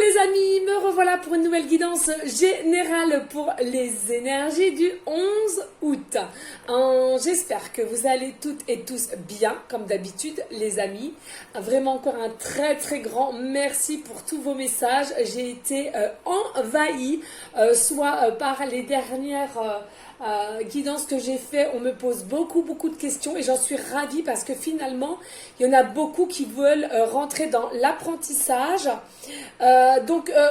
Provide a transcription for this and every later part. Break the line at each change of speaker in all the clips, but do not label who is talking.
les amis, me revoilà pour une nouvelle guidance générale pour les énergies du 11 août. J'espère que vous allez toutes et tous bien, comme d'habitude les amis. Vraiment encore un très très grand merci pour tous vos messages. J'ai été envahie, soit par les dernières... guidance que j'ai fait, on me pose beaucoup de questions et j'en suis ravie parce que finalement il y en a beaucoup qui veulent rentrer dans l'apprentissage.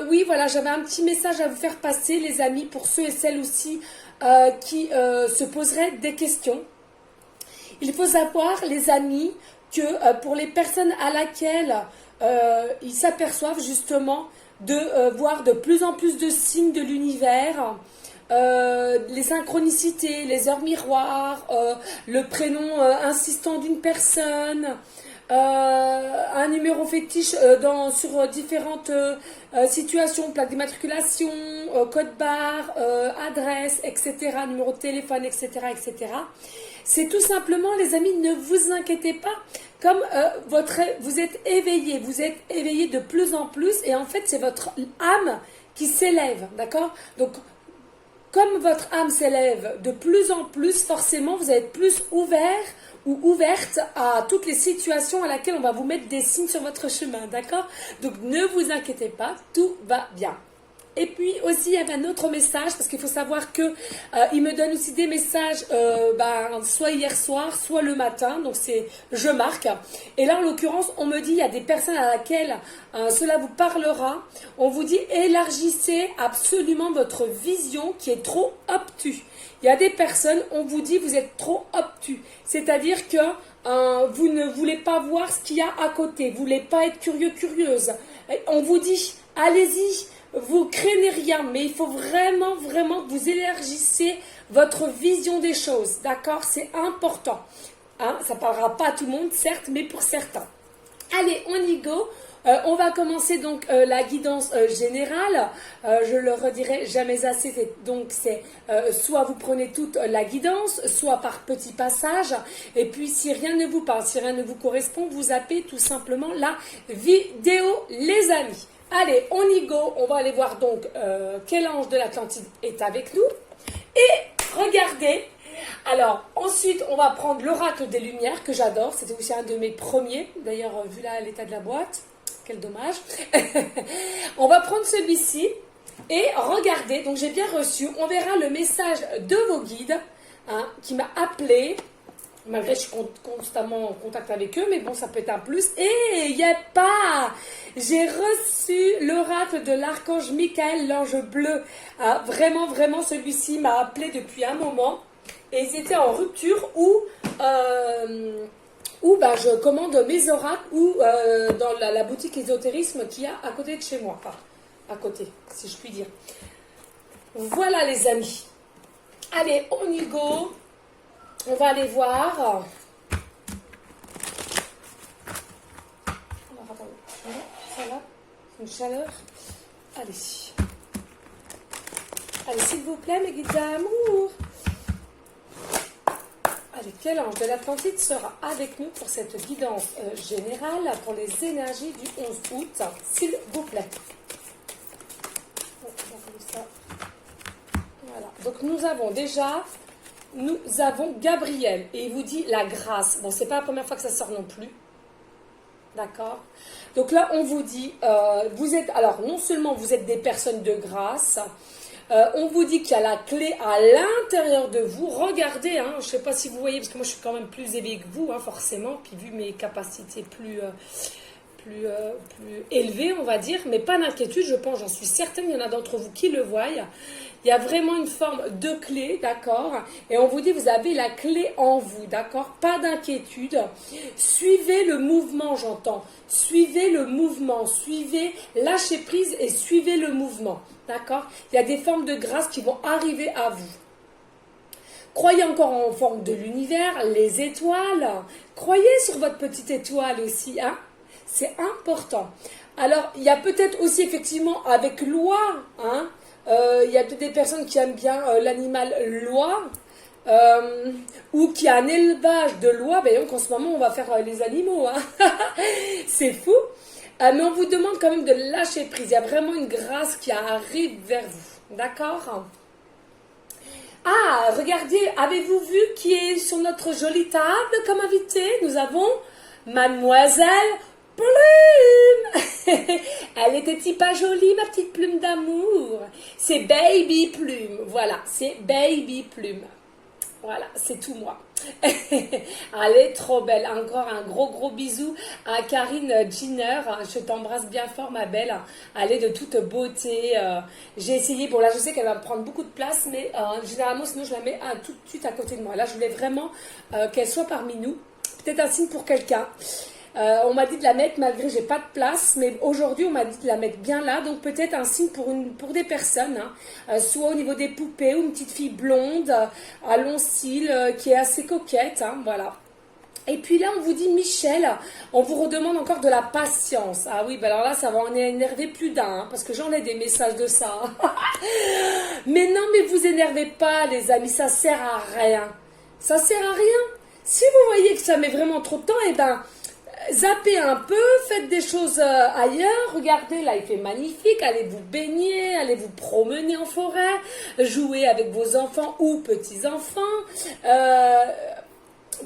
Oui, voilà, j'avais un petit message à vous faire passer les amis, pour ceux et celles aussi qui se poseraient des questions. Il faut savoir les amis que pour les personnes à laquelle ils s'aperçoivent justement de voir de plus en plus de signes de l'univers, les synchronicités, les heures miroirs, le prénom insistant d'une personne, un numéro fétiche sur différentes situations, plaque d'immatriculation, code barre, adresse, etc., numéro de téléphone, etc., etc. C'est tout simplement, les amis, ne vous inquiétez pas, comme vous êtes éveillé de plus en plus, et en fait c'est votre âme qui s'élève, d'accord? Donc comme votre âme s'élève de plus en plus, forcément, vous allez être plus ouvert ou ouverte à toutes les situations à laquelle on va vous mettre des signes sur votre chemin, d'accord? Donc, ne vous inquiétez pas, tout va bien. Et puis aussi, il y avait un autre message, parce qu'il faut savoir que il me donne aussi des messages, soit hier soir, soit le matin, donc c'est je marque. Et là, en l'occurrence, on me dit, il y a des personnes à laquelle cela vous parlera. On vous dit, élargissez absolument votre vision qui est trop obtuse. Il y a des personnes, on vous dit, vous êtes trop obtus. C'est-à-dire que vous ne voulez pas voir ce qu'il y a à côté. Vous ne voulez pas être curieuse. Et on vous dit, allez-y. Vous craignez rien, mais il faut vraiment que vous élargissez votre vision des choses, d'accord? C'est important. Ça ne parlera pas à tout le monde, certes, mais pour certains. Allez, on y go. On va commencer donc la guidance générale. Je le redirai jamais assez. Donc c'est soit vous prenez toute la guidance, soit par petits passages. Et puis si rien ne vous parle, si rien ne vous correspond, vous zappez tout simplement la vidéo, les amis. Allez, on y go. On va aller voir donc quel ange de l'Atlantide est avec nous. Et regardez. Alors, ensuite, on va prendre l'oracle des Lumières, que j'adore. C'était aussi un de mes premiers. D'ailleurs, vu là l'état de la boîte, quel dommage. On va prendre celui-ci. Et regardez, donc j'ai bien reçu. On verra le message de vos guides qui m'a appelé. Malgré que je suis constamment en contact avec eux, mais bon, ça peut être un plus. Et il n'y a pas. J'ai reçu l'oracle de l'archange Michael, l'ange bleu. Vraiment, celui-ci m'a appelé depuis un moment. Et ils étaient en rupture où je commande mes oracles ou dans la boutique ésotérisme qu'il y a à côté de chez moi. Enfin, à côté, si je puis dire. Voilà les amis. Allez, on y go. On va aller voir. Alors, attendez. Ça va? Une chaleur. Allez. Allez, s'il vous plaît, mes guides d'amour. Allez, quel ange de l'Atlantide sera avec nous pour cette guidance générale pour les énergies du 11 août, s'il vous plaît. Voilà. Donc, nous avons Gabriel et il vous dit la grâce. Bon, c'est pas la première fois que ça sort non plus. D'accord? Donc là, on vous dit, non seulement vous êtes des personnes de grâce, on vous dit qu'il y a la clé à l'intérieur de vous. Regardez, je ne sais pas si vous voyez, parce que moi je suis quand même plus éveillée que vous, forcément, puis vu mes capacités plus élevées, on va dire, mais pas d'inquiétude, je pense, j'en suis certaine, il y en a d'entre vous qui le voient. Il y a vraiment une forme de clé, d'accord? Et on vous dit, vous avez la clé en vous, d'accord? Pas d'inquiétude. Suivez le mouvement, j'entends. Suivez le mouvement. Lâchez prise et suivez le mouvement, d'accord? Il y a des formes de grâce qui vont arriver à vous. Croyez encore en forme de l'univers, les étoiles. Croyez sur votre petite étoile aussi, C'est important. Alors, il y a peut-être aussi, effectivement, avec loi, il y a peut-être des personnes qui aiment bien l'animal loi, ou qui a un élevage de loi. Donc en ce moment, on va faire les animaux. C'est fou. Mais on vous demande quand même de lâcher prise. Il y a vraiment une grâce qui arrive vers vous. D'accord? Ah, regardez, avez-vous vu qui est sur notre jolie table comme invité? Nous avons Mademoiselle Plume. Elle était pas jolie, ma petite plume d'amour. C'est Baby Plume. Voilà, c'est Baby Plume. Voilà, c'est tout moi. Elle est trop belle. Encore un gros bisou à Karine Giner. Je t'embrasse bien fort, ma belle. Elle est de toute beauté. J'ai essayé. Bon, là, je sais qu'elle va me prendre beaucoup de place, mais généralement, sinon, je la mets tout de suite à côté de moi. Là, je voulais vraiment qu'elle soit parmi nous. Peut-être un signe pour quelqu'un. On m'a dit de la mettre malgré que j'ai pas de place, mais aujourd'hui on m'a dit de la mettre bien là, donc peut-être un signe pour des personnes, hein. Soit au niveau des poupées ou une petite fille blonde à long cils qui est assez coquette, hein, voilà. Et puis là on vous dit Michel, on vous redemande encore de la patience. Ah oui, ben alors là ça va en énerver plus d'un, hein, parce que j'en ai des messages de ça. Mais non, mais vous énervez pas les amis, ça sert à rien. Ça sert à rien. Si vous voyez que ça met vraiment trop de temps, eh ben zappez un peu, faites des choses ailleurs. Regardez, là, il fait magnifique. Allez vous baigner, allez vous promener en forêt, jouer avec vos enfants ou petits-enfants.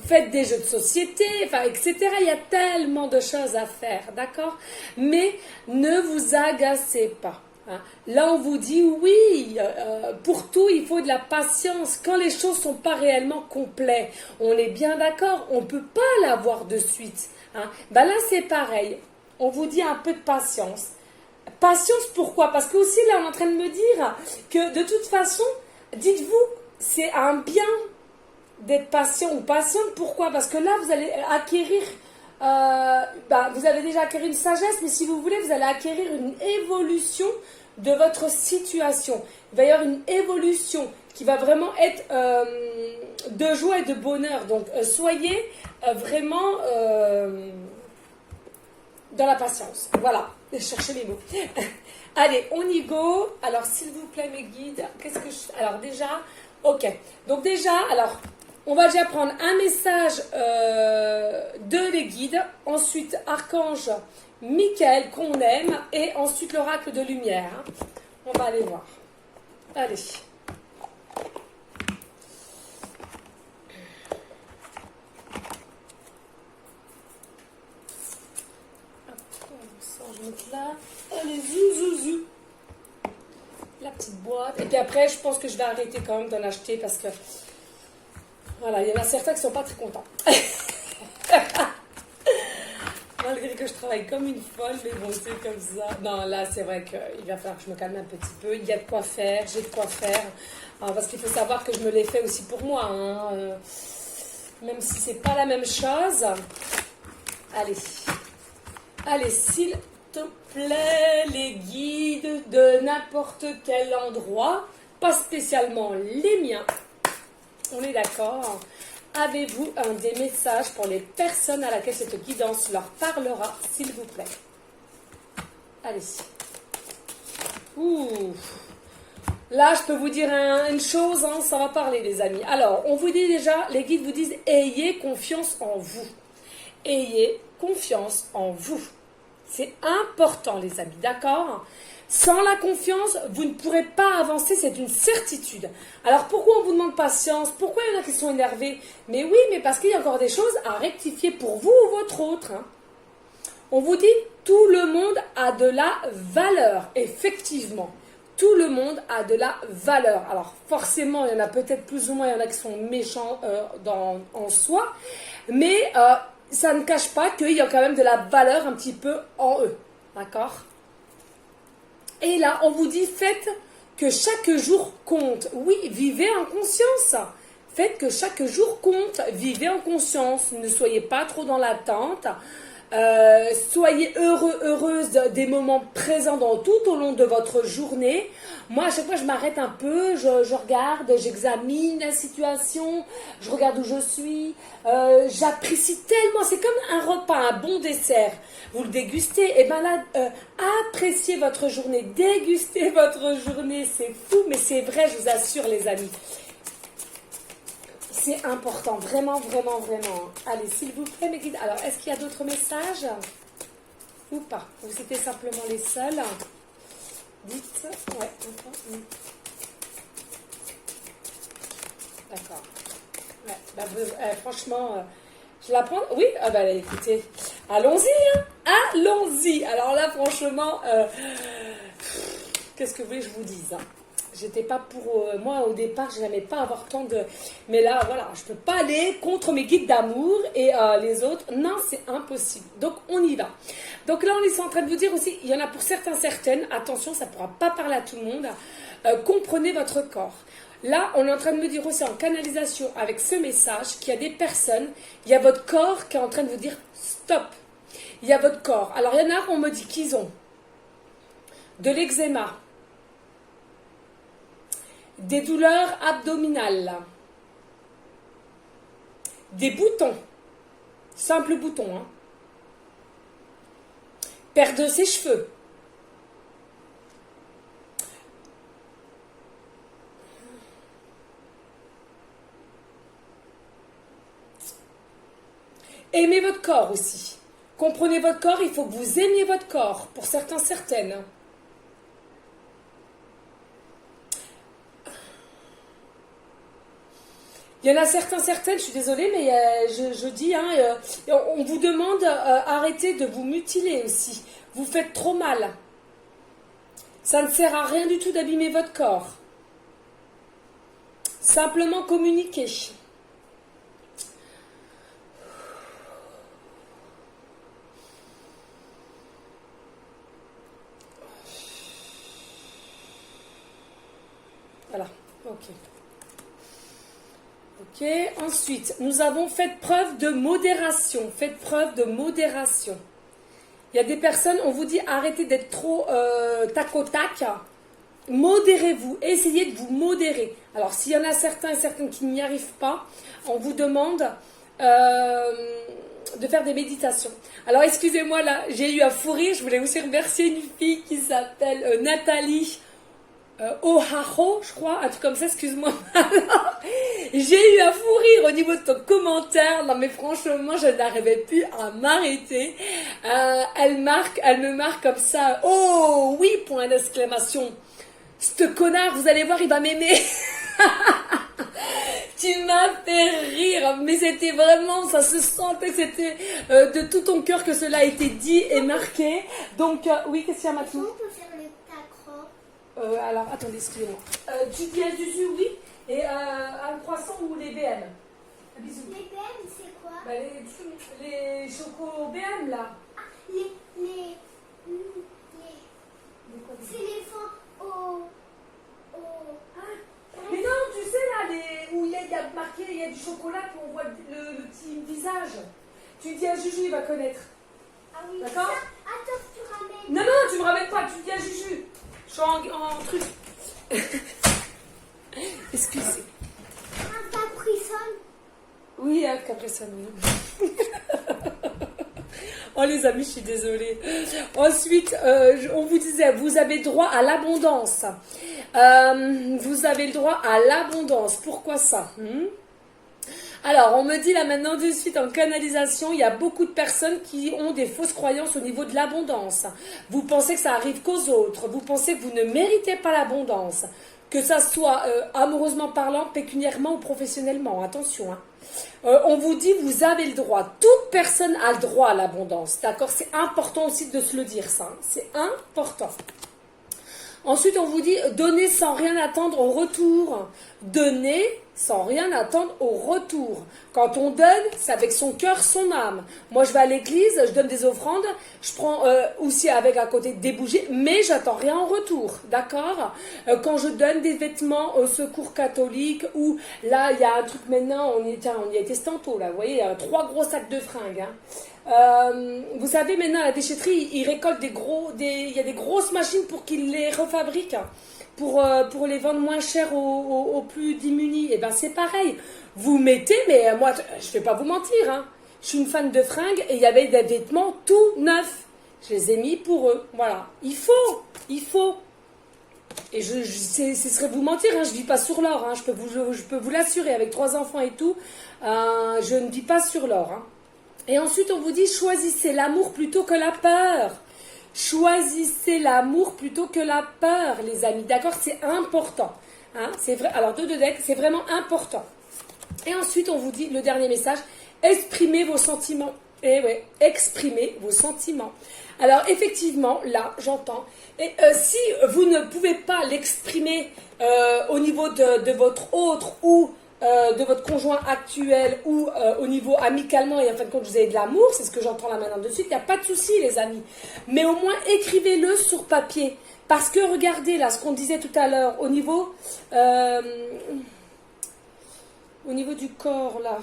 Faites des jeux de société, enfin, etc. Il y a tellement de choses à faire, d'accord? Mais ne vous agacez pas. Hein. Là, on vous dit oui, pour tout, il faut de la patience. Quand les choses ne sont pas réellement complètes, on est bien d'accord, on ne peut pas l'avoir de suite. Hein. Ben là, c'est pareil. On vous dit un peu de patience. Patience, pourquoi? Parce que aussi, là, on est en train de me dire que de toute façon, dites-vous, c'est un bien d'être patient ou patiente. Pourquoi? Parce que là, vous allez acquérir, vous avez déjà acquéri une sagesse, mais si vous voulez, vous allez acquérir une évolution de votre situation. Il va y avoir une évolution qui va vraiment être de joie et de bonheur. Donc, soyez vraiment dans la patience. Voilà, cherchez les mots. Allez, on y go. Alors, s'il vous plaît, mes guides, qu'est-ce que je... Alors, déjà, ok. Donc, déjà, alors... On va déjà prendre un message de les guides, ensuite Archange Michael qu'on aime, et ensuite l'oracle de lumière. Hein. On va aller voir. Allez. Je vais mettre là. Allez, zou. La petite boîte. Et puis après, je pense que je vais arrêter quand même d'en acheter parce que... Voilà, il y en a certains qui ne sont pas très contents. Malgré que je travaille comme une folle, mais bon, c'est comme ça. Non, là, c'est vrai qu'il va falloir que je me calme un petit peu. Il y a de quoi faire, j'ai de quoi faire. Alors, parce qu'il faut savoir que je me l'ai fait aussi pour moi. Hein. Même si c'est pas la même chose. Allez, s'il te plaît, les guides de n'importe quel endroit, pas spécialement les miens. On est d'accord? Avez-vous des messages pour les personnes à laquelle cette guidance leur parlera, s'il vous plaît? Allez. Ouh. Là, je peux vous dire une chose, hein, ça va parler, les amis. Alors, on vous dit déjà, les guides vous disent, ayez confiance en vous. Ayez confiance en vous. C'est important, les amis, d'accord? Sans la confiance, vous ne pourrez pas avancer, c'est une certitude. Alors pourquoi on vous demande patience? Pourquoi il y en a qui sont énervés? Mais oui, mais parce qu'il y a encore des choses à rectifier pour vous ou votre autre. Hein. On vous dit, tout le monde a de la valeur, effectivement. Tout le monde a de la valeur. Alors forcément, il y en a peut-être plus ou moins, il y en a qui sont méchants en soi, mais ça ne cache pas qu'il y a quand même de la valeur un petit peu en eux. D'accord? Et là, on vous dit, faites que chaque jour compte. Oui, vivez en conscience. Faites que chaque jour compte. Vivez en conscience. Ne soyez pas trop dans l'attente. Soyez heureuse des moments présents tout au long de votre journée. Moi, à chaque fois, je m'arrête un peu, je regarde, j'examine la situation, je regarde où je suis. J'apprécie tellement, c'est comme un repas, un bon dessert. Vous le dégustez, et bien là, appréciez votre journée, dégustez votre journée, c'est fou, mais c'est vrai, je vous assure, les amis. C'est important, vraiment, vraiment, vraiment. Allez, s'il vous plaît, mes guides. Alors, est-ce qu'il y a d'autres messages? ou pas? Vous étiez simplement les seuls? Dites. Ouais. D'accord. Ouais. Bah, franchement, je la prends. Oui. Ah bah écoutez, allons-y. Hein. Allons-y. Alors là, franchement, qu'est-ce que vous voulez que je vous dise, hein? J'étais pas pour... moi, au départ, je n'aimais pas avoir tant de... Mais là, voilà, je peux pas aller contre mes guides d'amour et les autres. Non, c'est impossible. Donc, on y va. Donc là, on est en train de vous dire aussi, il y en a pour certains, certaines. Attention, ça ne pourra pas parler à tout le monde. Comprenez votre corps. Là, on est en train de me dire aussi en canalisation avec ce message qu'il y a des personnes, il y a votre corps qui est en train de vous dire stop. Il y a votre corps. Alors, il y en a, on me dit qu'ils ont de l'eczéma, des douleurs abdominales, des boutons, simples boutons, hein. Perte de ses cheveux, aimez votre corps aussi. Comprenez votre corps, il faut que vous aimiez votre corps, pour certains, certaines. Il y en a certains, certaines, je suis désolée, mais je dis, hein, on vous demande arrêtez de vous mutiler aussi. Vous faites trop mal. Ça ne sert à rien du tout d'abîmer votre corps. Simplement communiquer. Voilà, ok. Ok, ensuite, nous avons fait preuve de modération. Faites preuve de modération. Il y a des personnes, on vous dit arrêtez d'être trop tac au tac. Modérez-vous, essayez de vous modérer. Alors, s'il y en a certains et certaines qui n'y arrivent pas, on vous demande de faire des méditations. Alors, excusez-moi, là, j'ai eu un fou rire. Je voulais aussi remercier une fille qui s'appelle Nathalie O'Haro, je crois, un truc comme ça, excuse-moi. J'ai eu un fou rire au niveau de ton commentaire. Non mais franchement, je n'arrivais plus à m'arrêter. Elle me marque comme ça. Oh oui, point d'exclamation. Ce connard, vous allez voir, il va m'aimer. Tu m'as fait rire, mais c'était vraiment, ça se sentait que c'était de tout ton cœur que cela a été dit et marqué. Donc oui, qu'est-ce qu'il y a maintenant?
On peut faire les tacros.
Alors, attendez, excusez-moi. Tu dis à Zuzu, oui, et un croissant ou les BM. Un bisou.
Les BM, c'est quoi?
Bah, les chocos BM, là.
Ah, c'est les fonds
Mais non, tu sais, là, où il y a marqué, il y a du chocolat, puis on voit le petit visage. Tu dis à Juju, il va connaître.
Ah oui.
D'accord?
Attends, tu ramènes.
Non, non, tu me ramènes pas, tu dis à Juju. Je suis en truc. Excusez.
Un capricone.
Oui, un capricone, oui. Oh les amis, je suis désolée. Ensuite, on vous disait, vous avez droit à l'abondance. Vous avez le droit à l'abondance. Pourquoi ça? Alors, on me dit là maintenant de suite en canalisation, il y a beaucoup de personnes qui ont des fausses croyances au niveau de l'abondance. Vous pensez que ça arrive qu'aux autres. Vous pensez que vous ne méritez pas l'abondance. Que ça soit amoureusement parlant, pécuniairement ou professionnellement. Attention, hein. On vous dit, vous avez le droit. Toute personne a le droit à l'abondance. D'accord? C'est important aussi de se le dire, ça. Hein. C'est important. Ensuite, on vous dit, donnez sans rien attendre au retour. Donnez sans rien attendre au retour. Quand on donne, c'est avec son cœur, son âme. Moi, je vais à l'église, je donne des offrandes, je prends aussi avec à côté des bougies, mais j'attends rien en retour, d'accord? Quand je donne des vêtements au secours catholique, ou là, il y a un truc maintenant, on y a été tantôt, là, vous voyez, 3 gros sacs de fringues, hein. Vous savez, maintenant, à la déchetterie, ils récoltent il y a des grosses machines pour qu'ils les refabriquent. Pour les vendre moins cher aux plus démunis. Et bien c'est pareil. Vous mettez, mais moi je ne vais pas vous mentir, hein. Je suis une fan de fringues et il y avait des vêtements tout neufs. Je les ai mis pour eux. Voilà. Il faut. Et ce serait vous mentir, hein. Je ne vis pas sur l'or, hein. Je peux vous l'assurer, avec 3 enfants et tout, je ne vis pas sur l'or, hein. Et ensuite, on vous dit, choisissez l'amour plutôt que la peur. Choisissez l'amour plutôt que la peur, les amis. D'accord? C'est important. Hein, c'est vrai. Alors, deux de deck, c'est vraiment important. Et ensuite, on vous dit, le dernier message, exprimez vos sentiments. Eh ouais, exprimez vos sentiments. Alors, effectivement, là, j'entends. Et si vous ne pouvez pas l'exprimer au niveau de votre autre ou de votre conjoint actuel ou au niveau amicalement et en fin de compte vous avez de l'amour, c'est ce que j'entends là maintenant de suite, il n'y a pas de souci les amis. Mais au moins écrivez-le sur papier. Parce que regardez là, ce qu'on disait tout à l'heure, au niveau du corps là,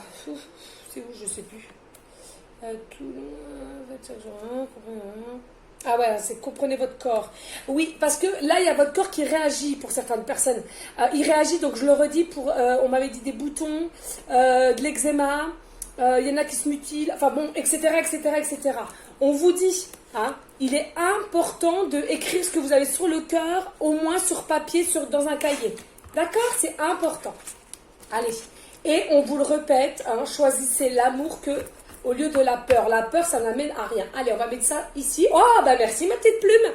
c'est où je sais plus. Ah ouais, c'est comprenez votre corps. Oui, parce que là, il y a votre corps qui réagit pour certaines personnes. Il réagit, donc je le redis, pour, on m'avait dit des boutons, de l'eczéma, il y en a qui se mutilent, enfin bon, etc., etc., etc. On vous dit, hein, il est important de écrire ce que vous avez sur le cœur, au moins sur papier, dans un cahier. D'accord? C'est important. Allez. Et on vous le répète, hein, choisissez l'amour au lieu de la peur. La peur, ça n'amène à rien. Allez, on va mettre ça ici. Oh, bah merci ma petite plume.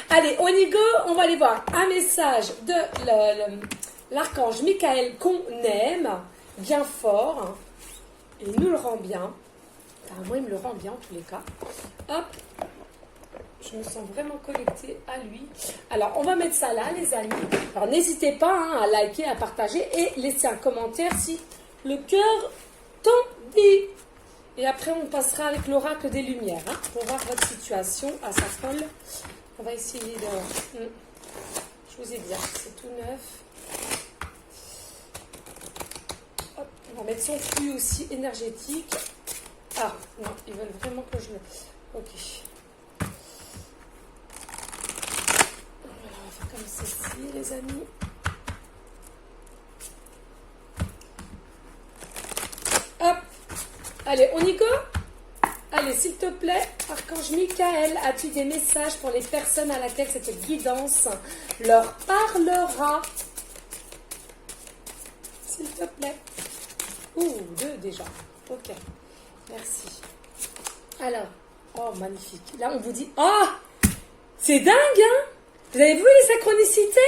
Allez, on y go. On va aller voir un message de l'archange Michael qu'on aime bien fort. Et il nous le rend bien. Enfin, moi, il me le rend bien en tous les cas. Hop. Je me sens vraiment connectée à lui. Alors, on va mettre ça là, les amis. Alors, n'hésitez pas hein, à liker, à partager et laisser un commentaire si le cœur t'en dit. Et après, on passera avec l'oracle des Lumières hein, pour voir votre situation à sa folle. On va essayer de... Je vous ai dit, c'est tout neuf. Hop, on va mettre son flux aussi énergétique. Ah, non, ils veulent vraiment que je le... Ok. Voilà, on va faire comme ceci, les amis. Hop. Allez, on y go? Allez, s'il te plaît, Archange Michael, as-tu des messages pour les personnes à laquelle cette guidance leur parlera? S'il te plaît. Ouh, 2 déjà. Ok, merci. Alors, oh, magnifique. Là, on vous dit, oh, c'est dingue, hein? Vous avez vu les synchronicités?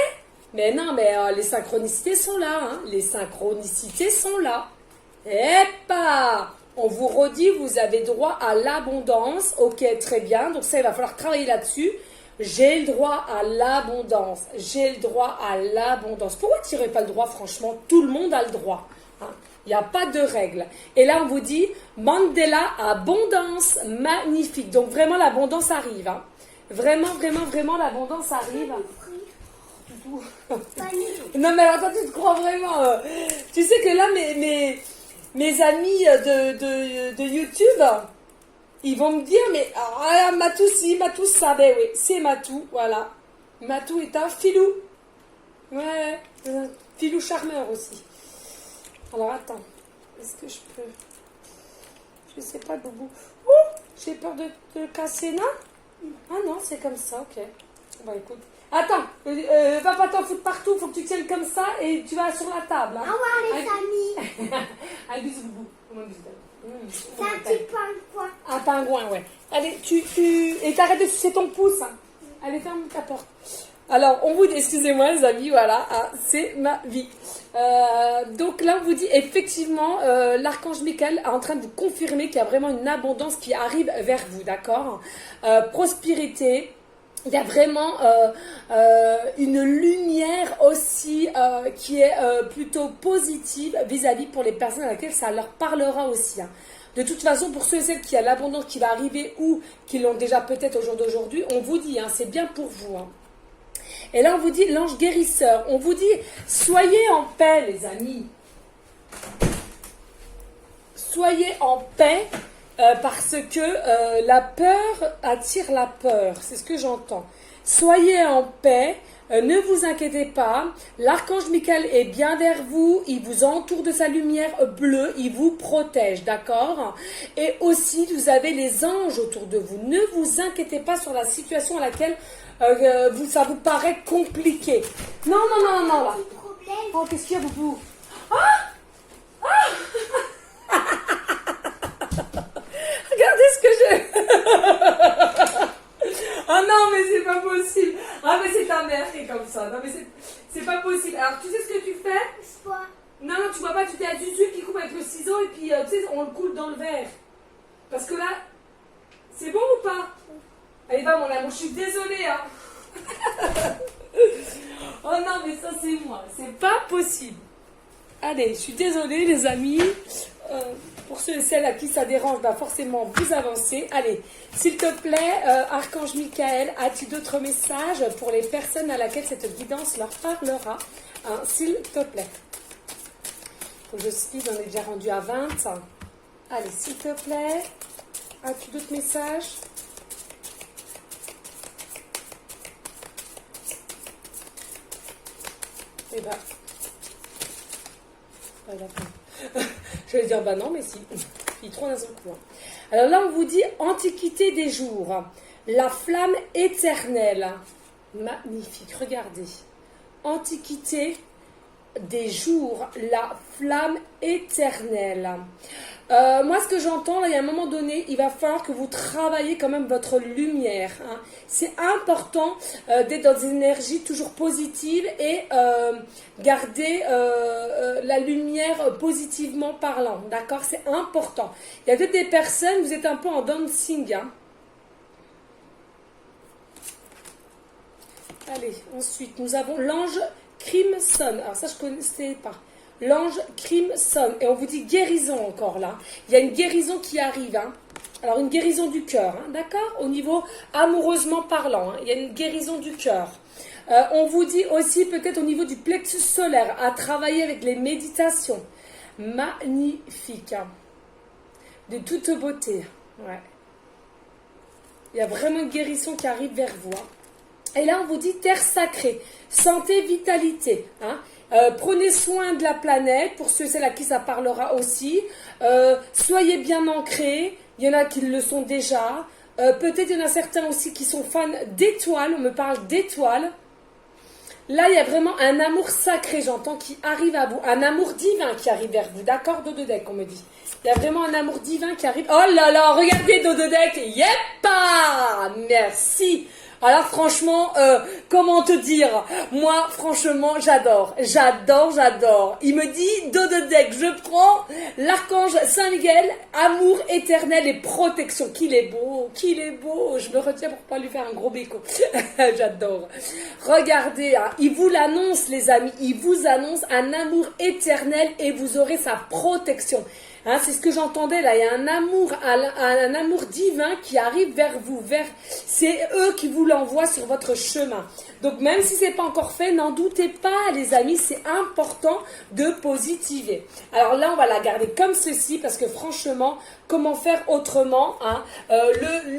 Mais non, mais les synchronicités sont là, hein? Les synchronicités sont là. Et pas. On vous redit, vous avez droit à l'abondance. Ok, très bien. Donc ça, il va falloir travailler là-dessus. J'ai le droit à l'abondance. J'ai le droit à l'abondance. Pourquoi tu n'aurais pas le droit, franchement? Tout le monde a le droit. Hein. Il n'y a pas de règle. Et là, on vous dit, Mandela, abondance, magnifique. Donc vraiment, l'abondance arrive. Hein. Vraiment, vraiment, vraiment, l'abondance arrive. Non, mais attends, tu te crois vraiment. Tu sais que là, mes amis de YouTube, ils vont me dire, mais ah, Matou si, Matou ça, ben oui, c'est Matou, voilà. Matou est un filou. Ouais, filou charmeur aussi. Alors attends, est-ce que je peux... Je sais pas, Boubou. Oh, j'ai peur de te casser, non? Ah non, c'est comme ça, ok. Bon, écoute. Attends, va pas t'en foutre partout, faut que tu tiennes comme ça et tu vas sur la table. Hein.
Au revoir les amis.
Un bisou, Boubou.
C'est un petit pingouin.
Un pingouin, ouais. Allez, et t'arrêtes de sucer ton pouce. Hein. Allez, ferme ta porte. Alors, on vous dit, excusez-moi les amis, voilà, hein, c'est ma vie. Donc là, on vous dit, effectivement, l'archange Michael est en train de vous confirmer qu'il y a vraiment une abondance qui arrive vers vous, d'accord? Prospérité. Il y a vraiment une lumière aussi qui est plutôt positive vis-à-vis pour les personnes à laquelle ça leur parlera aussi. Hein. De toute façon, pour ceux et celles qui ont l'abondance qui va arriver ou qui l'ont déjà peut-être au jour d'aujourd'hui, on vous dit, hein, c'est bien pour vous. Hein. Et là, on vous dit l'ange guérisseur. On vous dit, soyez en paix, les amis. Soyez en paix. Parce que la peur attire la peur, c'est ce que j'entends. Soyez en paix, ne vous inquiétez pas, l'archange Michael est bien vers vous, il vous entoure de sa lumière bleue, il vous protège, d'accord? Et aussi, vous avez les anges autour de vous, ne vous inquiétez pas sur la situation à laquelle ça vous paraît compliqué. Non, non, non, non, là. Oh, qu'est-ce qu'il y a, Boubou? Ah! Ah! Ah non, mais c'est pas possible. Ah, mais c'est ta mère qui est comme ça. Non, mais c'est pas possible. Alors, tu sais ce que tu fais?
Quoi?
Non, non, tu vois pas, tu t'es à Zuzu qui coupe avec le ciseau et puis, tu sais, on le coule dans le verre. Parce que là, c'est bon ou pas? Allez, va, mon amour, je suis désolée, hein. Oh non, mais ça, c'est moi. C'est pas possible. Allez, je suis désolée, les amis. Pour ceux et celles à qui ça dérange, bah forcément, vous avancez. Allez, s'il te plaît, Archange Michael, as-tu d'autres messages pour les personnes à laquelle cette guidance leur parlera, hein, s'il te plaît. Faut que je speed, on est déjà rendu à 20. Allez, s'il te plaît, as-tu d'autres messages? Eh ben, je vais dire, bah non, mais si. Il est trop dans son coin. Alors là, on vous dit Antiquité des jours. La flamme éternelle. Magnifique, regardez. Antiquité des jours. La flamme éternelle. Moi, ce que j'entends, là, il y a un moment donné, il va falloir que vous travaillez quand même votre lumière. Hein. C'est important d'être dans une énergie toujours positive et garder la lumière positivement parlant. D'accord? C'est important. Il y a peut-être des personnes, vous êtes un peu en dancing. Hein. Allez, ensuite, nous avons l'ange Crimson. Alors ça, je ne connaissais pas. L'ange Crimson. Et on vous dit guérison encore là. Il y a une guérison qui arrive. Hein. Alors une guérison du cœur. Hein, d'accord? Au niveau amoureusement parlant. Hein, il y a une guérison du cœur. On vous dit aussi peut-être au niveau du plexus solaire. À travailler avec les méditations. Magnifique. Hein. De toute beauté. Ouais. Il y a vraiment une guérison qui arrive vers vous. Hein. Et là, on vous dit terre sacrée. Santé, vitalité. Hein. Prenez soin de la planète, pour ceux et celles à qui ça parlera aussi. Soyez bien ancrés, il y en a qui le sont déjà. Peut-être il y en a certains aussi qui sont fans d'étoiles, on me parle d'étoiles. Là, il y a vraiment un amour sacré, j'entends, qui arrive à vous. Un amour divin qui arrive vers vous, d'accord, Dododek, on me dit. Il y a vraiment un amour divin qui arrive. Oh là là, regardez Dododek, yeppa! Merci! Alors franchement, comment te dire? Moi, franchement, j'adore. Il me dit, Dododek, je prends l'archange Saint-Miguel, amour éternel et protection. Qu'il est beau. Je me retiens pour pas lui faire un gros béco. J'adore. Regardez, hein, il vous l'annonce, les amis. Il vous annonce un amour éternel et vous aurez sa protection. Hein, c'est ce que j'entendais là, il y a un amour divin qui arrive vers vous, c'est eux qui vous l'envoient sur votre chemin. Donc même si ce n'est pas encore fait, n'en doutez pas les amis, c'est important de positiver. Alors là on va la garder comme ceci parce que franchement, comment faire autrement, hein,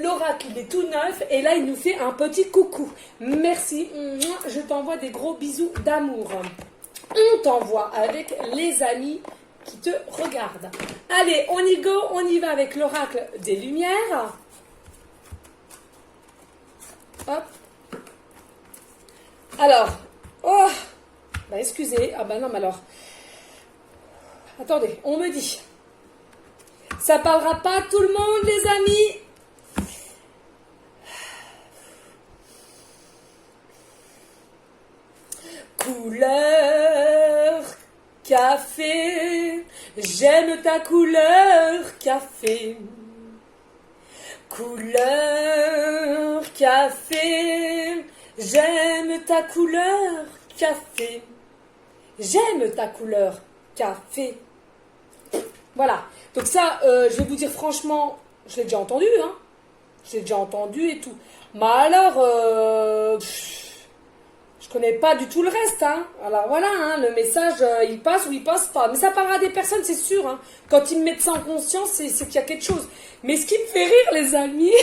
l'oracle il est tout neuf et là il nous fait un petit coucou. Merci, je t'envoie des gros bisous d'amour. On t'envoie avec les amis qui te regarde. Allez, on y go, on y va avec l'oracle des lumières. Hop. Alors, excusez, non, mais alors, attendez, on me dit, ça parlera pas à tout le monde, les amis. Couleur café, j'aime ta couleur café. Couleur café, j'aime ta couleur café. J'aime ta couleur café. Voilà. Donc ça, je vais vous dire franchement, je l'ai déjà entendu, hein. Je l'ai déjà entendu et tout. Mais alors, je connais pas du tout le reste, hein. Alors voilà, hein, le message, il passe ou il passe pas. Mais ça parlera à des personnes, c'est sûr, hein. Quand ils me mettent ça en conscience, c'est qu'il y a quelque chose. Mais ce qui me fait rire, les amis,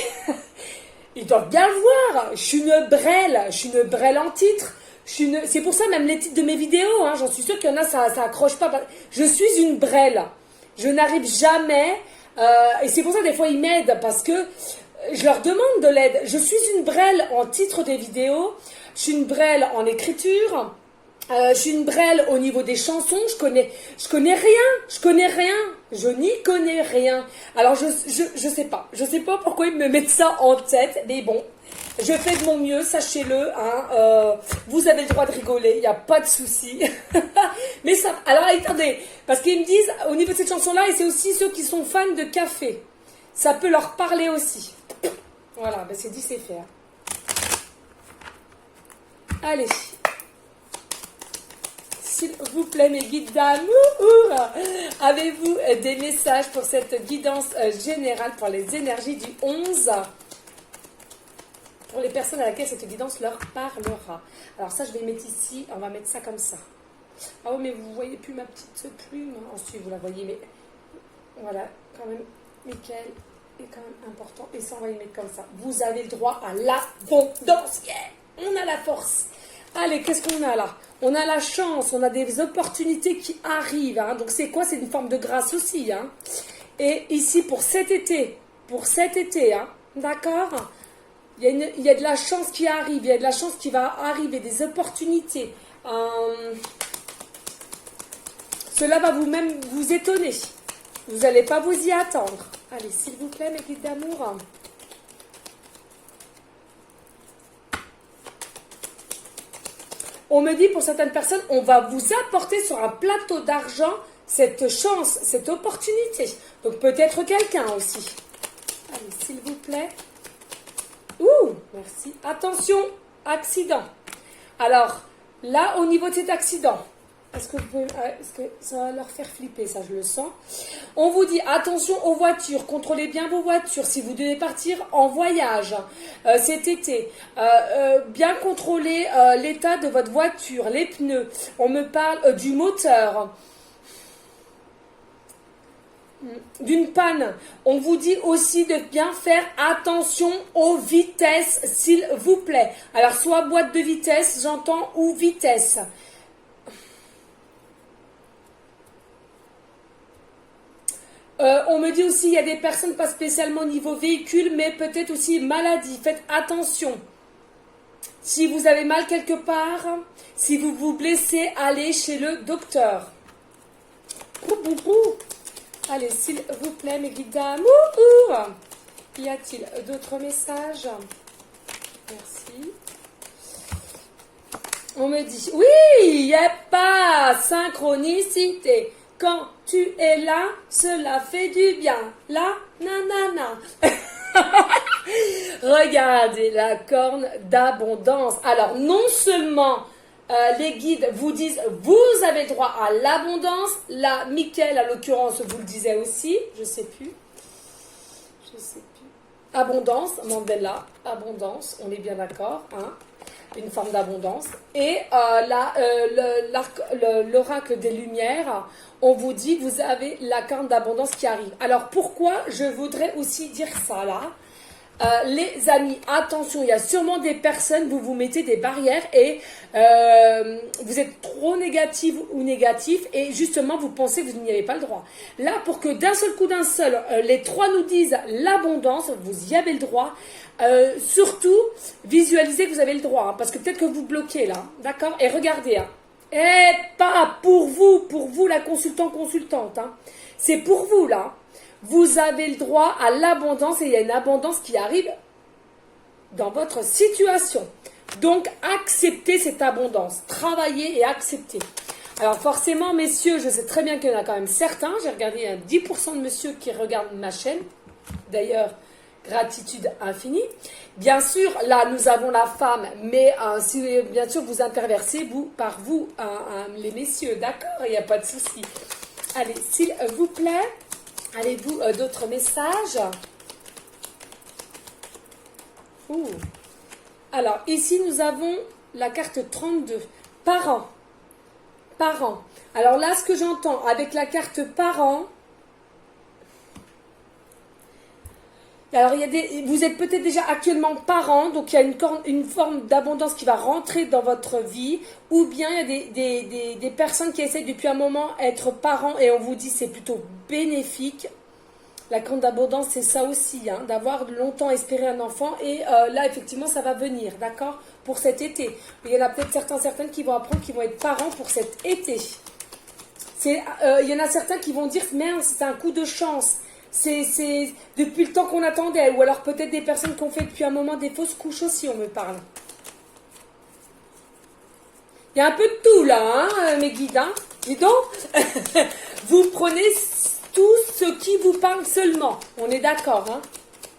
ils doivent bien le voir. Je suis une brêle en titre. C'est pour ça même les titres de mes vidéos, hein, j'en suis sûre qu'il y en a, ça accroche pas. Je suis une brêle. Je n'arrive jamais, et c'est pour ça des fois ils m'aident, parce que je leur demande de l'aide. Je suis une brêle en titre des vidéos. Je suis une brêle en écriture, Je suis une brêle au niveau des chansons, je connais rien, je n'y connais rien. Alors je sais pas pourquoi ils me mettent ça en tête, mais bon, je fais de mon mieux, sachez-le, hein, vous avez le droit de rigoler, il n'y a pas de souci. Mais ça, alors attendez, parce qu'ils me disent, au niveau de cette chanson-là, et c'est aussi ceux qui sont fans de café, ça peut leur parler aussi. Voilà, ben c'est dit, c'est fait. Hein. Allez. S'il vous plaît, mes guides d'amour, avez-vous des messages pour cette guidance générale pour les énergies du 11 pour les personnes à laquelle cette guidance leur parlera? Alors ça, je vais mettre ici, on va mettre ça comme ça. Ah oui, mais vous voyez plus ma petite plume. Ensuite, vous la voyez, mais voilà, quand même, Michael est quand même important. Et ça, on va y mettre comme ça. Vous avez le droit à l'abondance. Yeah, on a la force. Allez, qu'est-ce qu'on a là? On a la chance, on a des opportunités qui arrivent. Hein. Donc c'est quoi? C'est une forme de grâce aussi. Hein. Et ici, pour cet été, hein, d'accord, il y a de la chance qui arrive, il y a de la chance qui va arriver, des opportunités. Cela va vous-même vous étonner. Vous n'allez pas vous y attendre. Allez, s'il vous plaît, mes guides d'amour. On me dit pour certaines personnes, on va vous apporter sur un plateau d'argent cette chance, cette opportunité. Donc peut-être quelqu'un aussi. Allez, s'il vous plaît. Ouh, merci. Attention, accident. Alors, là, au niveau de cet accident, est-ce que ça va leur faire flipper, ça je le sens. On vous dit attention aux voitures, contrôlez bien vos voitures si vous devez partir en voyage cet été. Bien contrôler l'état de votre voiture, les pneus. On me parle du moteur, d'une panne. On vous dit aussi de bien faire attention aux vitesses, s'il vous plaît. Alors soit boîte de vitesse, j'entends, ou vitesse. On me dit aussi, il y a des personnes pas spécialement au niveau véhicule, mais peut-être aussi maladie. Faites attention. Si vous avez mal quelque part, si vous vous blessez, allez chez le docteur. Allez, s'il vous plaît, mes guides d'amour. Y a-t-il d'autres messages? Merci. On me dit, oui, il n'y a pas synchronicité. Quand tu es là, cela fait du bien. Là, nanana. Regardez la corne d'abondance. Alors, non seulement les guides vous disent, vous avez droit à l'abondance. Là, Michael, à l'occurrence, vous le disait aussi. Je sais plus. Abondance, Mandela, abondance, on est bien d'accord, hein, une forme d'abondance. Et l'oracle des Lumières, on vous dit, vous avez la corne d'abondance qui arrive. Alors pourquoi je voudrais aussi dire ça là? Les amis, attention, il y a sûrement des personnes, vous vous mettez des barrières et vous êtes trop négatif ou négatif et justement vous pensez que vous n'y avez pas le droit. Là, pour que d'un seul coup, les trois nous disent l'abondance, vous y avez le droit. Surtout, visualisez que vous avez le droit, hein, parce que peut-être que vous bloquez là, d'accord? Et regardez, hein, et pas pour vous la consultante, hein, c'est pour vous là. Vous avez le droit à l'abondance et il y a une abondance qui arrive dans votre situation. Donc, acceptez cette abondance. Travaillez et acceptez. Alors, forcément, messieurs, je sais très bien qu'il y en a quand même certains. J'ai regardé, il y a 10% de messieurs qui regardent ma chaîne. D'ailleurs, gratitude infinie. Bien sûr, là, nous avons la femme, mais si bien sûr vous interversez, par vous, les messieurs, d'accord? Il n'y a pas de souci. Allez, s'il vous plaît. Avez-vous d'autres messages? Ouh. Alors, ici, nous avons la carte 32. Parents. Alors là, ce que j'entends avec la carte parents, alors vous êtes peut-être déjà actuellement parents, donc il y a une forme d'abondance qui va rentrer dans votre vie, ou bien il y a des personnes qui essaient depuis un moment d'être parents et on vous dit c'est plutôt bénéfique. La grande abondance, c'est ça aussi, hein, d'avoir longtemps espéré un enfant. Et là, effectivement, ça va venir, d'accord, pour cet été. Il y en a peut-être certaines qui vont apprendre, qui vont être parents pour cet été. Il y en a certains qui vont dire, merde, c'est un coup de chance. C'est depuis le temps qu'on attendait. Ou alors peut-être des personnes qui ont fait depuis un moment des fausses couches aussi, on me parle. Il y a un peu de tout là, hein, mes guides. Hein. Dis donc, vous prenez tout ce qui vous parle seulement. On est d'accord, hein.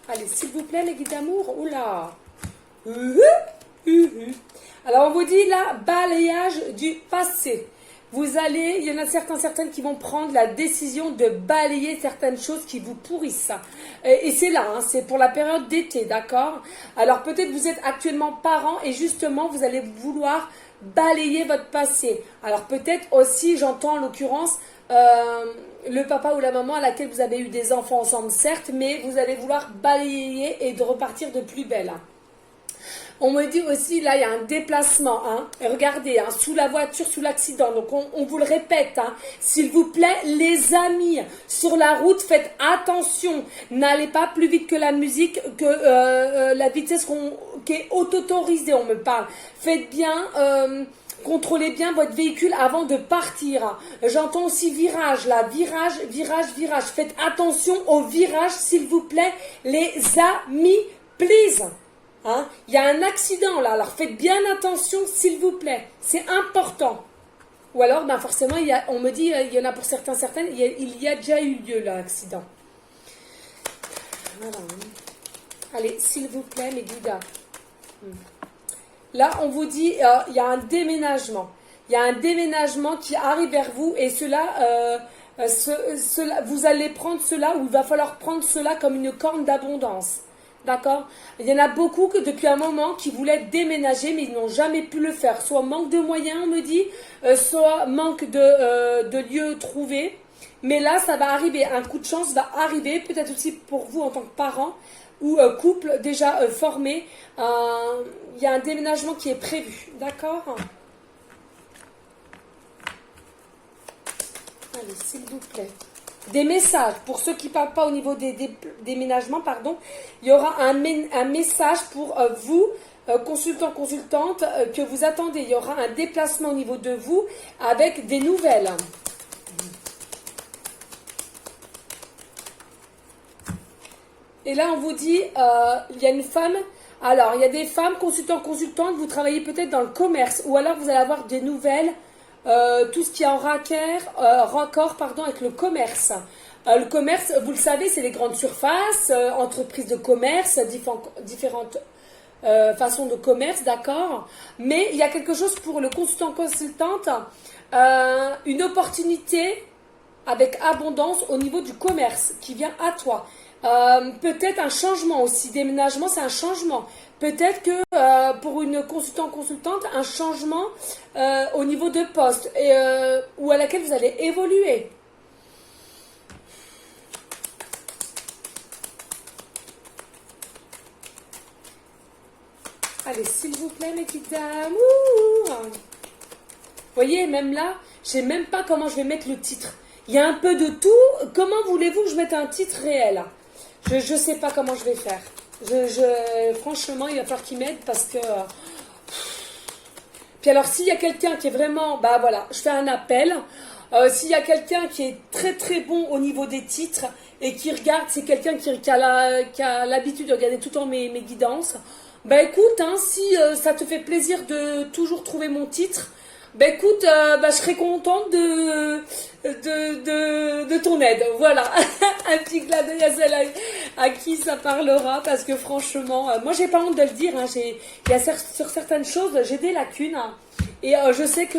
Allez, s'il vous plaît, les guides d'amour. Oula. Alors, on vous dit là, balayage du passé. Il y en a certaines qui vont prendre la décision de balayer certaines choses qui vous pourrissent. Et c'est là, hein, c'est pour la période d'été, d'accord? Alors, peut-être vous êtes actuellement parents et justement, vous allez vouloir balayer votre passé. Alors, peut-être aussi, j'entends en l'occurrence, le papa ou la maman à laquelle vous avez eu des enfants ensemble, certes, mais vous allez vouloir balayer et de repartir de plus belle. On me dit aussi, là, il y a un déplacement, hein. Et regardez, hein, sous la voiture, sous l'accident. Donc, on vous le répète, hein. S'il vous plaît, les amis, sur la route, faites attention. N'allez pas plus vite que la musique, que la vitesse qui est auto-autorisée, on me parle. Faites bien... contrôlez bien votre véhicule avant de partir. J'entends aussi virage, là. Virage. Faites attention au virage, s'il vous plaît, les amis. Please. Hein? Il y a un accident, là. Alors, faites bien attention, s'il vous plaît. C'est important. Ou alors, ben forcément, on me dit, il y en a pour certaines, il y a déjà eu lieu, l'accident. Voilà. Allez, s'il vous plaît, mes guides. Là, on vous dit, il y a un déménagement. Il y a un déménagement qui arrive vers vous et cela, vous allez prendre cela ou il va falloir prendre cela comme une corne d'abondance. D'accord? Il y en a beaucoup que depuis un moment qui voulaient déménager mais ils n'ont jamais pu le faire. Soit manque de moyens, on me dit, soit manque de lieux trouvés. Mais là, ça va arriver. Un coup de chance va arriver, peut-être aussi pour vous en tant que parents ou couple déjà formé. Il y a un déménagement qui est prévu. D'accord? Allez, s'il vous plaît. Des messages, pour ceux qui ne parlent pas au niveau des déménagements, pardon, il y aura un message pour vous, consultants, consultantes, que vous attendez. Il y aura un déplacement au niveau de vous avec des nouvelles. Et là, on vous dit, il y a une femme. Alors, il y a des femmes, consultants, consultantes, vous travaillez peut-être dans le commerce, ou alors vous allez avoir des nouvelles, tout ce qui est en raccord avec le commerce. Le commerce, vous le savez, c'est les grandes surfaces, entreprises de commerce, différentes façons de commerce, d'accord. Mais il y a quelque chose pour le consultant, consultante, une opportunité avec abondance au niveau du commerce qui vient à toi. Peut-être un changement aussi, déménagement c'est un changement, peut-être que pour une consultante un changement au niveau de poste ou à laquelle vous allez évoluer. Allez, s'il vous plaît mes petites amours. Vous voyez, même là, je sais même pas comment je vais mettre le titre. Il y a un peu de tout. Comment voulez-vous que je mette un titre réel ? Je ne sais pas comment je vais faire. Franchement, il va falloir qu'il m'aide parce que... Puis alors, s'il y a quelqu'un qui est vraiment... Bah voilà, je fais un appel. S'il y a quelqu'un qui est très très bon au niveau des titres et qui regarde, c'est quelqu'un qui a l'habitude de regarder tout le temps mes guidances. Bah écoute, hein, si ça te fait plaisir de toujours trouver mon titre... Ben écoute, je serais contente de ton aide. Voilà, un petit clin d'œil à celle à qui ça parlera, parce que franchement, moi j'ai pas honte de le dire. Hein, sur certaines choses, j'ai des lacunes hein, et je sais que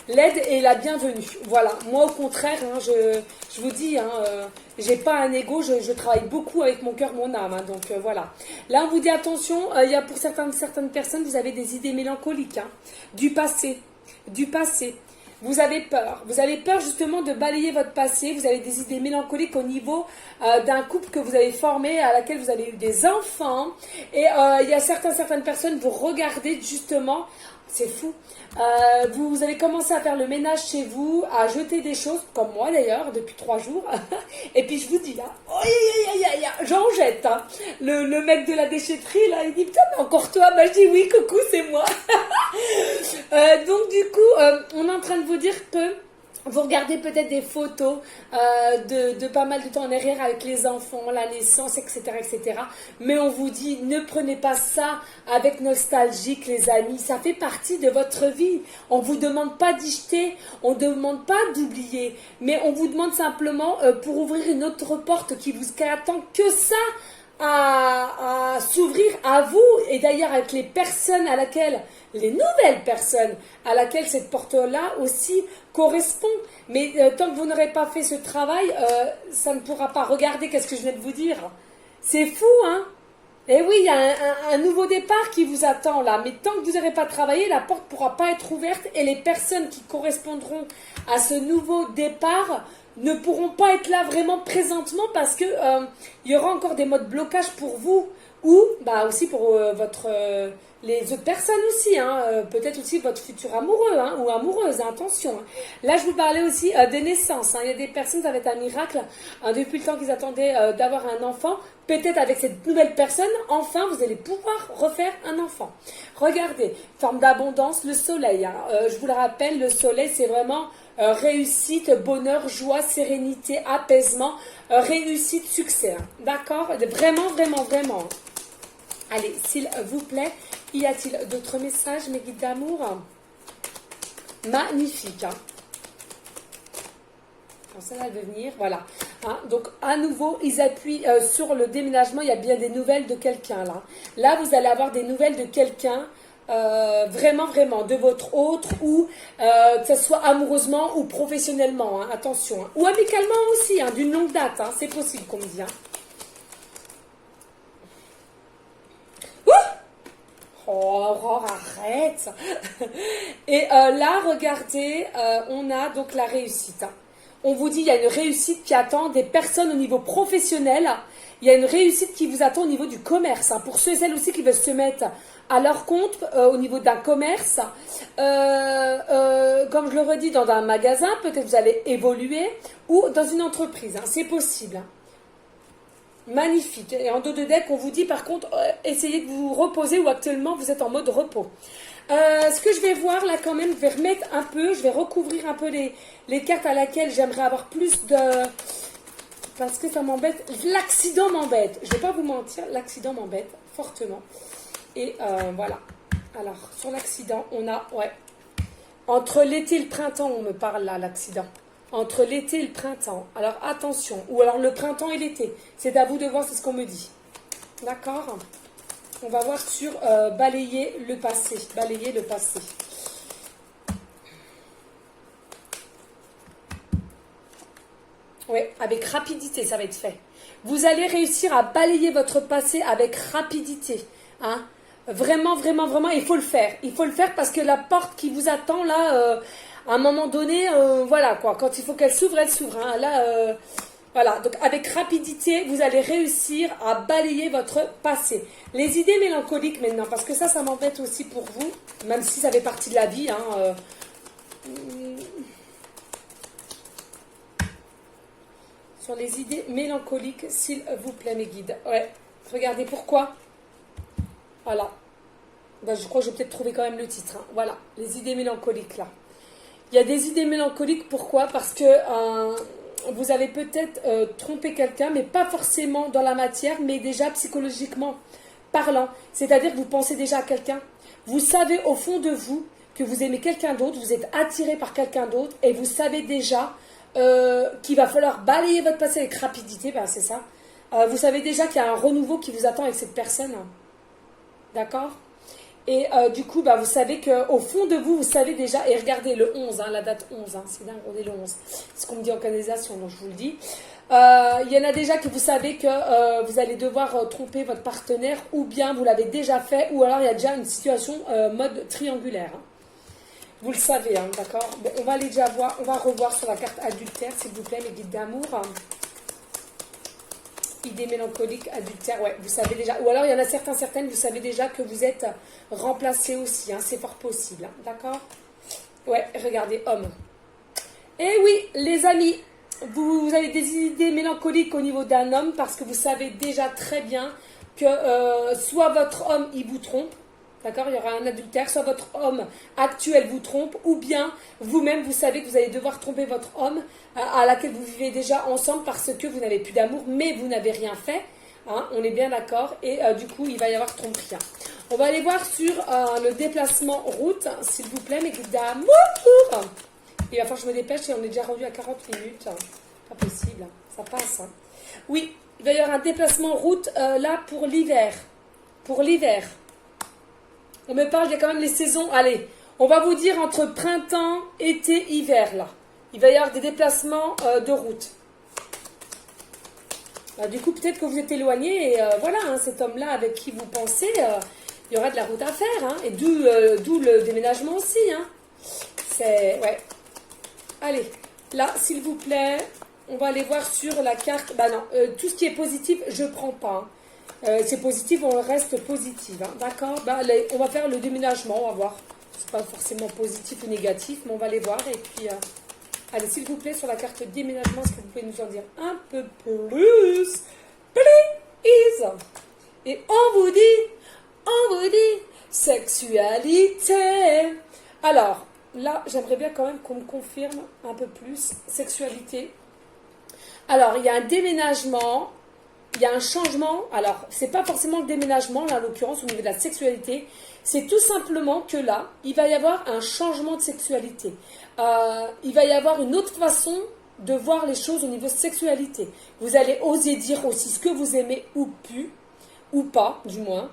l'aide est la bienvenue. Voilà, moi au contraire, hein, je vous dis, hein, j'ai pas un ego, je travaille beaucoup avec mon cœur, mon âme. Hein, donc voilà. Là, on vous dit attention, il y a pour certaines personnes, vous avez des idées mélancoliques, hein, du passé. Vous avez peur. Vous avez peur justement de balayer votre passé. Vous avez des idées mélancoliques au niveau d'un couple que vous avez formé, à laquelle vous avez eu des enfants. Et il y a certaines personnes, vous regardez justement, c'est fou. Vous avez commencé à faire le ménage chez vous, à jeter des choses, comme moi d'ailleurs, depuis 3 jours. Et puis je vous dis, là, j'en jette. Hein. Le mec de la déchetterie, là, il dit, putain, mais encore toi? Bah, je dis, oui, coucou, c'est moi. Donc du coup, on est en train de vous dire que vous regardez peut-être des photos de pas mal de temps en arrière avec les enfants, la naissance, etc., etc. Mais on vous dit, ne prenez pas ça avec nostalgie, les amis. Ça fait partie de votre vie. On ne vous demande pas d'y jeter, on ne demande pas d'oublier. Mais on vous demande simplement pour ouvrir une autre porte qui attend que ça à s'ouvrir à vous. Et d'ailleurs avec les personnes les nouvelles personnes à laquelle cette porte-là aussi correspond. Mais tant que vous n'aurez pas fait ce travail, ça ne pourra pas. Regardez, qu'est-ce que je viens de vous dire. C'est fou, hein? Et oui, il y a un nouveau départ qui vous attend là. Mais tant que vous n'aurez pas travaillé, la porte ne pourra pas être ouverte. Et les personnes qui correspondront à ce nouveau départ ne pourront pas être là vraiment présentement parce que il y aura encore des modes blocage pour vous ou aussi pour les autres personnes aussi, hein, peut-être aussi votre futur amoureux hein, ou amoureuse, hein, attention. Hein. Là, je vous parlais aussi des naissances. Hein. Il y a des personnes, ça va être un miracle, hein, depuis le temps qu'ils attendaient d'avoir un enfant. Peut-être avec cette nouvelle personne, enfin, vous allez pouvoir refaire un enfant. Regardez, forme d'abondance, le soleil. Hein. Je vous le rappelle, le soleil, c'est vraiment réussite, bonheur, joie, sérénité, apaisement, réussite, succès. Hein. D'accord? Vraiment, vraiment, vraiment. Allez, s'il vous plaît, y a-t-il d'autres messages, mes guides d'amour? Magnifique. Hein. Bon, ça va venir, voilà. Hein, donc, à nouveau, ils appuient sur le déménagement. Il y a bien des nouvelles de quelqu'un, là. Là, vous allez avoir des nouvelles de quelqu'un, vraiment, vraiment, de votre autre, ou que ce soit amoureusement ou professionnellement. Hein, attention. Hein. Ou amicalement aussi, hein, d'une longue date. Hein, c'est possible, qu'on me dit. Hein. Oh, Aurore, arrête. Et là, regardez, on a donc la réussite. Hein. On vous dit, il y a une réussite qui attend des personnes au niveau professionnel. Il y a une réussite qui vous attend au niveau du commerce. Hein. Pour ceux et celles aussi qui veulent se mettre à leur compte au niveau d'un commerce. Comme je le redis, dans un magasin, peut-être vous allez évoluer. Ou dans une entreprise. Hein. C'est possible. Hein. Magnifique. Et en dos de deck, on vous dit par contre, essayez de vous reposer ou actuellement vous êtes en mode repos. Ce que je vais voir là quand même, je vais remettre un peu, je vais recouvrir un peu les cartes à laquelle j'aimerais avoir plus de... Parce que ça m'embête. L'accident m'embête. Je ne vais pas vous mentir, l'accident m'embête fortement. Et voilà. Alors, sur l'accident, on a... Ouais. Entre l'été et le printemps, on me parle là, l'accident. Entre l'été et le printemps. Alors attention. Ou alors le printemps et l'été. C'est à vous de voir, c'est ce qu'on me dit. D'accord? On va voir sur balayer le passé. Balayer le passé. Oui, avec rapidité, ça va être fait. Vous allez réussir à balayer votre passé avec rapidité. Hein? Vraiment, vraiment, vraiment, il faut le faire. Il faut le faire parce que la porte qui vous attend là... à un moment donné, voilà quoi, quand il faut qu'elle s'ouvre, elle s'ouvre. Hein. Là, voilà, donc avec rapidité, vous allez réussir à balayer votre passé. Les idées mélancoliques maintenant, parce que ça m'embête aussi pour vous, même si ça fait partie de la vie. Hein, sur les idées mélancoliques, s'il vous plaît, mes guides. Ouais, regardez pourquoi. Voilà. Ben, je crois que je vais peut-être trouver quand même le titre. Hein. Voilà, les idées mélancoliques là. Il y a des idées mélancoliques, pourquoi? Parce que vous avez peut-être trompé quelqu'un, mais pas forcément dans la matière, mais déjà psychologiquement parlant. C'est-à-dire que vous pensez déjà à quelqu'un. Vous savez au fond de vous que vous aimez quelqu'un d'autre, vous êtes attiré par quelqu'un d'autre, et vous savez déjà qu'il va falloir balayer votre passé avec rapidité, ben c'est ça. Vous savez déjà qu'il y a un renouveau qui vous attend avec cette personne. D'accord? Et du coup, bah, vous savez qu'au fond de vous, vous savez déjà, et regardez le 11, hein, la date 11, hein, c'est dingue, on est le 11, c'est ce qu'on me dit en canalisation, donc je vous le dis. Il y en a déjà que vous savez que vous allez devoir tromper votre partenaire, ou bien vous l'avez déjà fait, ou alors il y a déjà une situation mode triangulaire. Hein. Vous le savez, hein, d'accord? Bon, on va aller déjà voir, on va revoir sur la carte adultère, s'il vous plaît, mes guides d'amour. Idée mélancolique, adultère, ouais, vous savez déjà. Ou alors, il y en a certaines, vous savez déjà que vous êtes remplacé aussi, hein, c'est fort possible, hein, d'accord? Ouais, regardez, homme. Eh oui, les amis, vous avez des idées mélancoliques au niveau d'un homme parce que vous savez déjà très bien que soit votre homme, il vous trompe, d'accord, il y aura un adultère, soit votre homme actuel vous trompe, ou bien vous-même, vous savez que vous allez devoir tromper votre homme à laquelle vous vivez déjà ensemble parce que vous n'avez plus d'amour, mais vous n'avez rien fait, hein, on est bien d'accord, et du coup, il va y avoir tromperie. On va aller voir sur le déplacement route, s'il vous plaît, mes guides d'amour. Il va falloir que je me dépêche et on est déjà rendu à 40 minutes. Pas possible, ça passe. Hein. Oui, il va y avoir un déplacement route là pour l'hiver. Pour l'hiver. On me parle, il y a quand même les saisons. Allez, on va vous dire entre printemps, été, hiver là. Il va y avoir des déplacements de route. Bah, du coup, peut-être que vous êtes éloigné et voilà, hein, cet homme-là avec qui vous pensez, il y aura de la route à faire. Hein, et d'où le déménagement aussi. Hein. C'est... Ouais. Allez, là, s'il vous plaît, on va aller voir sur la carte. Bah non, tout ce qui est positif, je ne prends pas. Hein. C'est positif, on reste positif. Hein. D'accord, bah, allez, on va faire le déménagement, on va voir. C'est pas forcément positif ou négatif, mais on va aller voir. Et puis, allez, s'il vous plaît, sur la carte déménagement, est-ce que vous pouvez nous en dire un peu plus? Please. Et on vous dit, sexualité. Alors, là, j'aimerais bien quand même qu'on me confirme un peu plus sexualité. Alors, il y a un déménagement, il y a un changement. Alors, c'est pas forcément le déménagement, là, en l'occurrence, au niveau de la sexualité. C'est tout simplement que là, il va y avoir un changement de sexualité. Il va y avoir une autre façon de voir les choses au niveau de sexualité. Vous allez oser dire aussi ce que vous aimez ou plus, ou pas, du moins.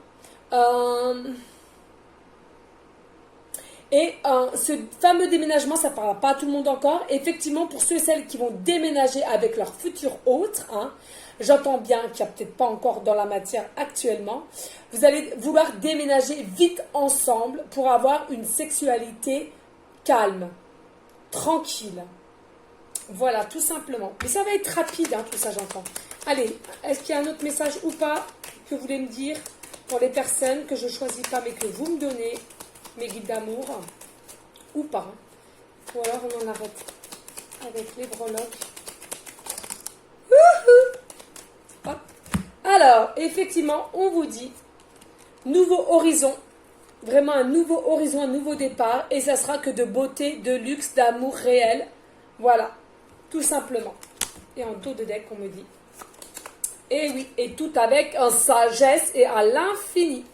Et ce fameux déménagement, ça ne parlera pas à tout le monde encore. Effectivement, pour ceux et celles qui vont déménager avec leur futur autre, hein, j'entends bien qu'il n'y a peut-être pas encore dans la matière actuellement, vous allez vouloir déménager vite ensemble pour avoir une sexualité calme, tranquille. Voilà, tout simplement. Mais ça va être rapide, hein, tout ça, j'entends. Allez, est-ce qu'il y a un autre message ou pas que vous voulez me dire pour les personnes que je ne choisis pas mais que vous me donnez, mes guides d'amour, ou pas. Ou alors on en arrête avec les breloques. Hop. Alors, effectivement, on vous dit nouveau horizon. Vraiment un nouveau horizon, un nouveau départ. Et ça sera que de beauté, de luxe, d'amour réel. Voilà, tout simplement. Et en dos de deck, on me dit. Et oui, et tout avec un sagesse et à l'infini.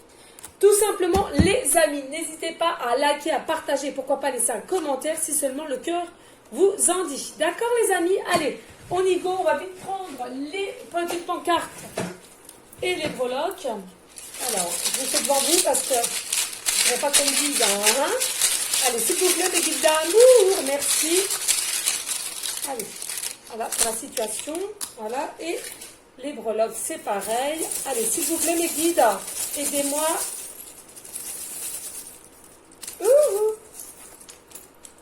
Tout simplement, les amis, n'hésitez pas à liker, à partager, pourquoi pas laisser un commentaire si seulement le cœur vous en dit. D'accord les amis? Allez, on y go, on va vite prendre les petites pancartes et les breloques. Alors, je fais devant vous parce que je ne veux pas qu'on me dise. Hein. Allez, s'il vous plaît, mes guides d'amour, merci. Allez, voilà pour la situation. Voilà, et les breloques, c'est pareil. Allez, s'il vous plaît, mes guides, aidez-moi.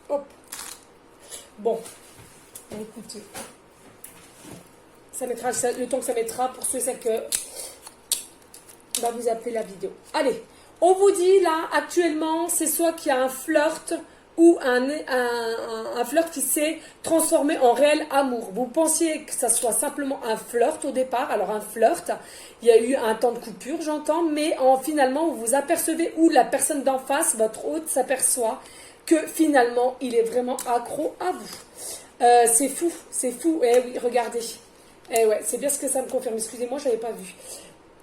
Hop. Bon, écoutez, ça mettra le temps que ça mettra pour ceux et celles que va vous appeler la vidéo. Allez, on vous dit là actuellement, c'est soit qu'il y a un flirt ou un flirt qui s'est transformé en réel amour. Vous pensiez que ça soit simplement un flirt au départ. Alors un flirt, il y a eu un temps de coupure, j'entends, mais finalement, vous vous apercevez ou la personne d'en face, votre hôte, s'aperçoit que finalement, il est vraiment accro à vous. C'est fou, c'est fou. Eh oui, regardez. Eh ouais, c'est bien ce que ça me confirme. Excusez-moi, je n'avais pas vu.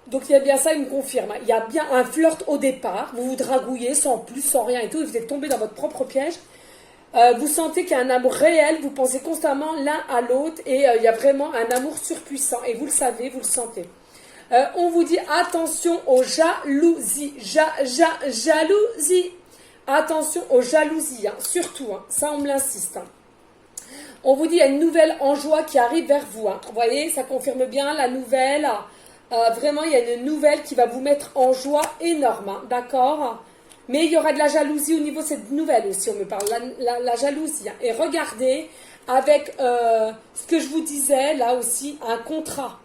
Donc il y a bien ça, il me confirme. Il y a bien un flirt au départ, vous vous dragouillez sans plus, sans rien et tout, et vous êtes tombé dans votre propre piège. Vous sentez qu'il y a un amour réel, vous pensez constamment l'un à l'autre, et il y a vraiment un amour surpuissant, et vous le savez, vous le sentez. On vous dit attention aux jalousies, jalousie. Attention aux jalousies, hein, surtout, hein, ça on me l'insiste. Hein. On vous dit il y a une nouvelle enjoie qui arrive vers vous. Hein. Vous voyez, ça confirme bien la nouvelle. Vraiment, il y a une nouvelle qui va vous mettre en joie énorme, hein, d'accord? Mais il y aura de la jalousie au niveau de cette nouvelle aussi, on me parle, la jalousie. Hein. Et regardez, avec ce que je vous disais, là aussi, un contrat.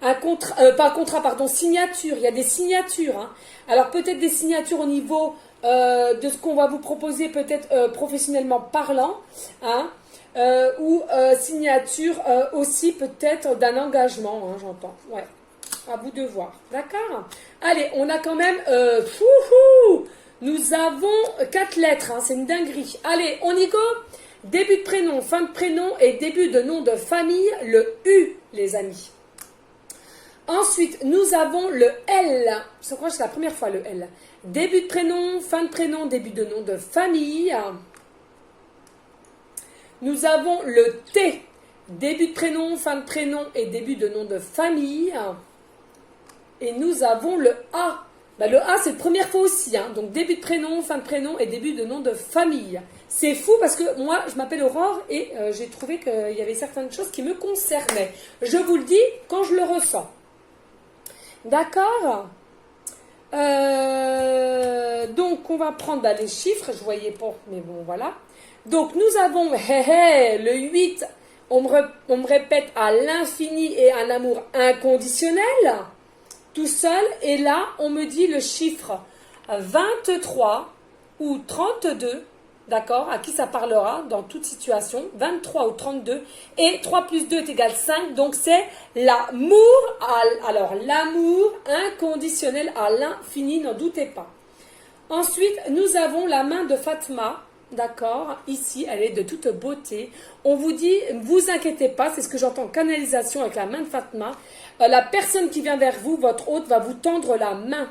Pas un contrat, pardon, signature. Il y a des signatures. Hein. Alors peut-être des signatures au niveau de ce qu'on va vous proposer, peut-être professionnellement parlant. Hein. Ou signature aussi peut-être d'un engagement, hein, j'entends. Ouais, à vous de voir. D'accord. Allez, on a quand même... nous avons 4 lettres, hein, c'est une dinguerie. Allez, on y go. Début de prénom, fin de prénom et début de nom de famille, le U, les amis. Ensuite, nous avons le L. Je crois que c'est la première fois le L. Début de prénom, fin de prénom, début de nom de famille. Nous avons le T. Début de prénom, fin de prénom et début de nom de famille. Et nous avons le A. Bah, le A, c'est la première fois aussi. Hein. Donc, début de prénom, fin de prénom et début de nom de famille. C'est fou parce que moi, je m'appelle Aurore et j'ai trouvé qu'il y avait certaines choses qui me concernaient. Je vous le dis quand je le ressens. D'accord. Donc, on va prendre les chiffres. Je ne voyais pas, mais bon, voilà. Donc, nous avons le 8. On me répète à l'infini et un amour inconditionnel. Tout seul. Et là, on me dit le chiffre 23 ou 32. D'accord, à qui ça parlera dans toute situation, 23 ou 32, et 3 plus 2 est égal 5, donc c'est l'amour, alors l'amour inconditionnel à l'infini, n'en doutez pas. Ensuite, nous avons la main de Fatma, d'accord, ici, elle est de toute beauté. On vous dit, ne vous inquiétez pas, c'est ce que j'entends, canalisation avec la main de Fatma. La personne qui vient vers vous, votre hôte, va vous tendre la main.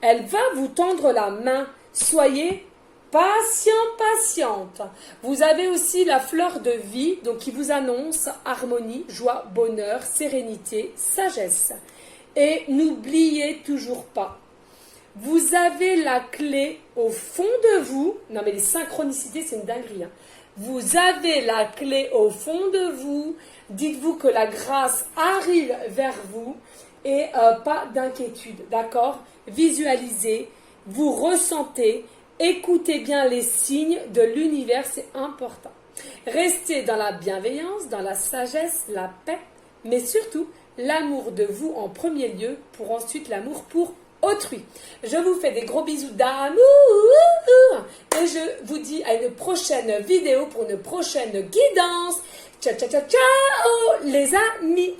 Elle va vous tendre la main, soyez patiente. Vous avez aussi la fleur de vie, donc qui vous annonce harmonie, joie, bonheur, sérénité, sagesse. Et n'oubliez toujours pas, vous avez la clé au fond de vous. Non mais les synchronicités, c'est une dinguerie. Hein. Vous avez la clé au fond de vous. Dites-vous que la grâce arrive vers vous et pas d'inquiétude, d'accord? Visualisez, vous ressentez. Écoutez bien les signes de l'univers, c'est important. Restez dans la bienveillance, dans la sagesse, la paix, mais surtout l'amour de vous en premier lieu, pour ensuite l'amour pour autrui. Je vous fais des gros bisous d'amour et je vous dis à une prochaine vidéo pour une prochaine guidance. Ciao, ciao, ciao, ciao les amis!